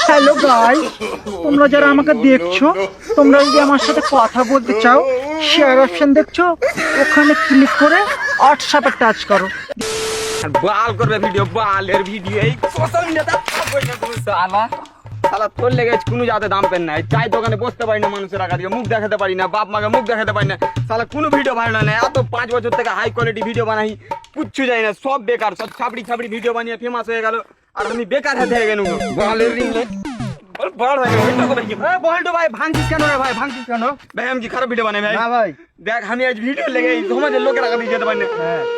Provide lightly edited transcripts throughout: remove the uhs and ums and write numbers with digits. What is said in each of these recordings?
Hello guys, তোমরা যারা আমাকে দেখছো, তোমরা যদি আমার সাথে কথা বলতে চাও, শেয়ার অপশন দেখছো, ওখানে ক্লিক করে হোয়াটসঅ্যাপে টাচ করো। বাল করবে ভিডিও, বালের ভিডিও এই সোশ্যাল মিডিয়াতে সালা সালা তোর লেগে কোনো যাতে দাম পেন নাই। চাই দোকানে বসতে পারি না, মানুষের আগে মুখ দেখাতে পারি না, বাপ মাকে মুখ দেখাতে পারি না। সালা কোনো ভিডিও ভালো না। এত 5 বছর থেকে হাই কোয়ালিটি ভিডিও বানাই, কিচ্ছু যাই না, সব বেকার, সব ছাপড়ি ছাপড়ি ভিডিও বানিয়ে ফেমাস হয়ে গেল, আর আমি বেকার হাতে হয়ে গেল। বালের রিংলে বড় হয়ে গেল। বলতো ভাই ভাঙছিস কেন রে ভাই, ভাঙছিস কেন ভাই? আমি কি খারাপ ভিডিও বানাই ভাই? না ভাই, দেখ আমি আজ ভিডিও লেগে সমাজের লোকের আগে যেতে পারি না,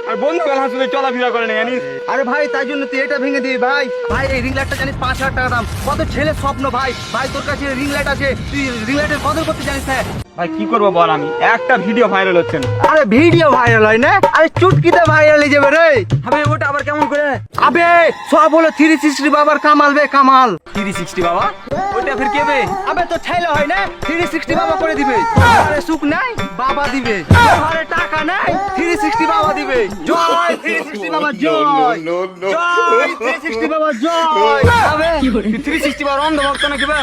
আর বন্ধু গেল হাসলে চলাফেরা করে না জানিস। আরে ভাই তাই জন্য তুই এটা ভেঙে দিবি ভাই। ভাই এই রিং লাইটটা জানিস 5,000 টাকা দাম, কত ছেলের স্বপ্ন ভাই। ভাই তোর কাছে রিং লাইট আছে, তুই রিং লাইটের কদর করতে জানিস না ভাই? কি করবো বল, আমি একটা ভিডিও ভাইরাল হচ্ছে না। আরে ভিডিও ভাইরাল হয় না, আরে চুটকিতে ভাইরাল হয়ে যাবে রে। আবে ওটা আবার কেমন করে? আবে সব হলো 360 বাবার কামাল বে কামাল। 360 বাবা ওটা ফির কে বে? আবে তো ছেলে হয় না, 360 বাবা করে দিবে। আরে সুখ নাই বাবা দিবে, আরে টাকা নাই 360 বাবা দিবে। জয় 360 বাবা জয়, জয় 360 বাবা জয়। আবে 360 বাবার অন্ধভক্ত নাকি বে?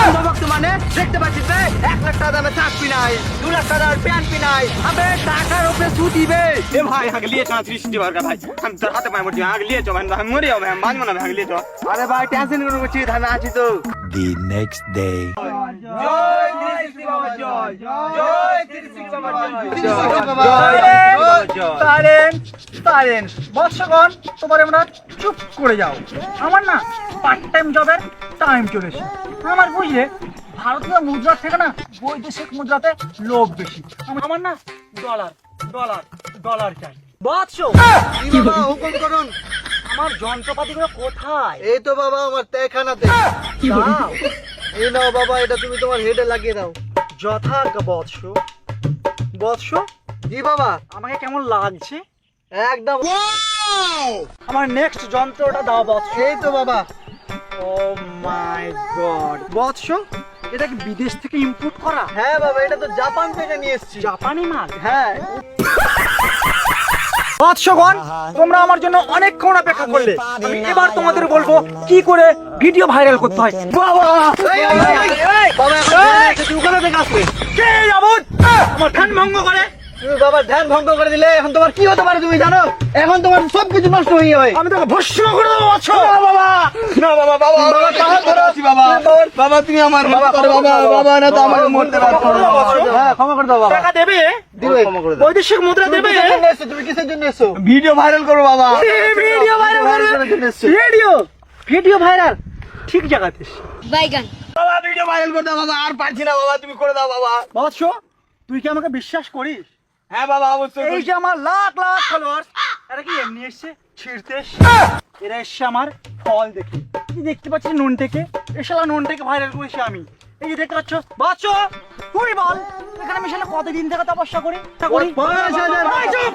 অন্ধভক্ত মানে দেখতে পাচ্ছিস বে, 1 লাখ টাকা দামে চাকরি নাই, 2 লাখ টাকা দামের প্যান্ট নাই। আবে টাকার উপরে সুদ দিবে। এ ভাই আগে লিয়ে চল 360 বাবার ভাই, আমি তোর হাতে পায়ে মরছি, আগে লিয়ে চল ভাই, আমি মরে যাবো ভাই, আমি বাঁচবো না ভাই, আগে লিয়ে চল। আরে ভাই টেনশন করো না, আমি আছি তো। The next day. জয় 360 বাবা জয়, জয় 360 বাবা জয়। বর্ষগণ তোমার আমরা চুপ করে যাও। আমার না পার্ট টাইম জবের টাইম চলেছে। আমার বুঝলে ভারতীয় মুদ্রার থেকে না বৈদেশিক মুদ্রাতে লোভ বেশি। আমার না ডলার ডলার ডলার চাই। বৎস কি বাবা হুকুম করুন। আমার যন্ত্রপাতিগুলো কোথায়? এই তো বাবা আমার তেখানাতে। দাও। এই নাও বাবা, এটা তুমি তোমার হেডে লাগিয়ে দাও। যথাজ্ঞা বৎস। বৎস জি বাবা, আমাকে কেমন লাগছে? একদম। আমার নেক্সট যন্ত্রটা দাও বৎস। এই তো বাবা। ও মাই গড বৎস, এটা কি বিদেশ থেকে ইম্পোর্ট করা? হ্যাঁ বাবা, এটা তো জাপান থেকে নিয়ে এসেছি। জাপানি মাল? হ্যাঁ। বৎসগণ তোমরা আমার জন্য অনেকক্ষণ অপেক্ষা করলে, আমি এবার তোমাদের বলবো কি করে ভিডিও ভাইরাল করতে হয়। বাবা বাবা এখন তুই ওখানে থেকে আসবে। কে যাবত আমার ধ্যান ভঙ্গ করে? তুমি বাবা ধ্যান ভঙ্গ করে দিলে এখন তোমার কি হতে পারে তুমি জানো? এখন তোমার সবকিছু নষ্ট হয়ে যাবে। আমি তোকে ভস্ম করে দেবো বৎস। বাবা না বাবা, বাবা বাবা কাহা ধরো বাবা, বাবা তুমি আমার বাবা বাবা, বাবা না তো আমাকে মরতে পারছো। হ্যাঁ ক্ষমা করে দাও বাবা। টাকা দেবে? দিবে। ক্ষমা করে দাও। বৈদেশিক মুদ্রা দেবে? তুমি কিসের জন্য এসেছো? ভিডিও ভাইরাল করো বাবা। Video viral video video viral ঠিক জায়গাতে। বাইগান বাবা ভিডিও ভাইরাল করতে বাবা, আর পারছি না বাবা, তুমি করে দাও বাবা। বৎস তুই কি আমাকে বিশ্বাস করিস? হ্যাঁ বাবা অবশ্যই। এই যে আমার লাখ লাখ ফলোয়ার্স, এরা কি এমনি এসছে ছিড়তে? এরা এসছে আমার ফল দেখে। তুই দেখতে পাচ্ছিস নুন থেকে, এসালা নুন থেকে ভাইরাল করেছি আমি। এই যে দেখতে পাচ্ছ বাচ্চ, তুই বল এখানে আমি শালা কতদিন থেকে তপস্যা করি? এই চুপ!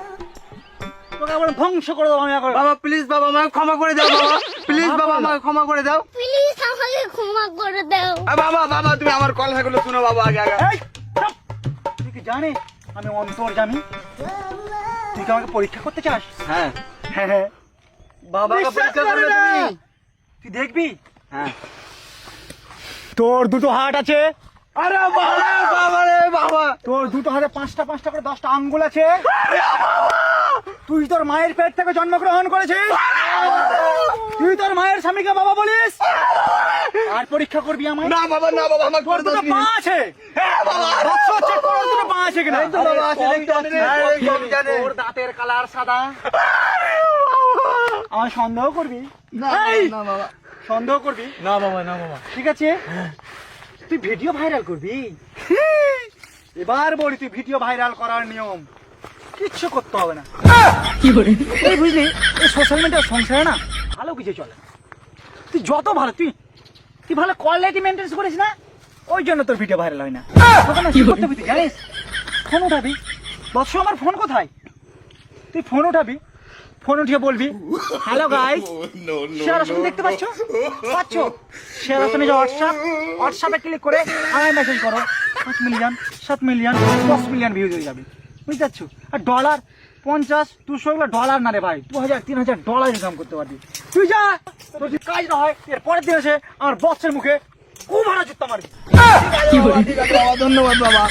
তোকে আবার ধ্বংস করে দেবো আমি এখন। বাবা প্লিজ বাবা আমাকে ক্ষমা করে দাও বাবা, প্লিজ বাবা আমাকে ক্ষমা করে দাও। প্লিজ আমাকে ক্ষমা করে দাও। বাবা বাবা তুমি আমার কথাগুলো শুনো বাবা আগে আগে। এই, চুপ! তুই কি জানিস আমি অন্তর্যামী? তুই কি আমাকে পরীক্ষা করতে চাস? হ্যাঁ হ্যাঁ হ্যাঁ। বাবাকে বিশ্বাস পরীক্ষা করে করবে না। তুমি? তুই দেখবি হ্যাঁ। তোর দুটো হাত আছে, আরে বাবা বাবা রে বাবা। তোর দুটো হাতে 5টা 5টা করে 10টা আঙ্গুল আছে। তুই তোর মায়ের পেট থেকে জন্মগ্রহণ করেছিস, তুই তোর মায়ের স্বামীকে বাবা বলিস, আর পরীক্ষা করবি আমায়? না বাবা না বাবা, আমার তোর করে দাও দুটো তুমি। পা আছে। হ্যাঁ বাবা। বৎস, check কর ওর দুটো পা আছে কিনা। এই তো বাবা আছে, দেখতে পাচ্ছি। আরে, সব জানে। তোর দাঁতের কালার সাদা। আমায় সন্দেহ করবি? না এই, না বাবা, সন্দেহ করবি? না বাবা, না বাবা। ঠিক আছে, তুই ভিডিও ভাইরাল করবি। এবার বলি তুই ভিডিও ভাইরাল করার নিয়ম, কিচ্ছু করতে হবে না। এই বুঝলি এই সোশ্যাল মিডিয়ার সংসারে না ভালো কিছু চলে না। তুই যত ভালো, তুই ভালো কোয়ালিটি মেনটেন করিস না, ওই জন্য তোর ভিডিও ভাইরাল হয় না। তোকে না কি করতে হবে তুই জানিস? ফোন উঠাবি। বৎস আমার ফোন কোথায়? তুই ফোন উঠাবি, ফোন উঠিয়ে বলবি হ্যালো গাইস, শেয়ার অপশন দেখতে পাচ্ছ? শেয়ার অপশনে যে হোয়াটসঅ্যাপে ক্লিক করে আমায় মেসেজ করো। 5 মিলিয়ন 7 মিলিয়ন 10 মিলিয়ন ভিউজ হয়ে যাবে, বুঝতে পারছো? আর ডলার 50 $200 না রে ভাই, $2000-3000 ইনকাম করতে পারবি। তুই যা, তোর যদি কাজ না হয় এর পরের দিন এসে আমার বসের মুখে খুব ভাড়া জুতা মারবি। ঠিক আছে বাবা, ধন্যবাদ বাবা।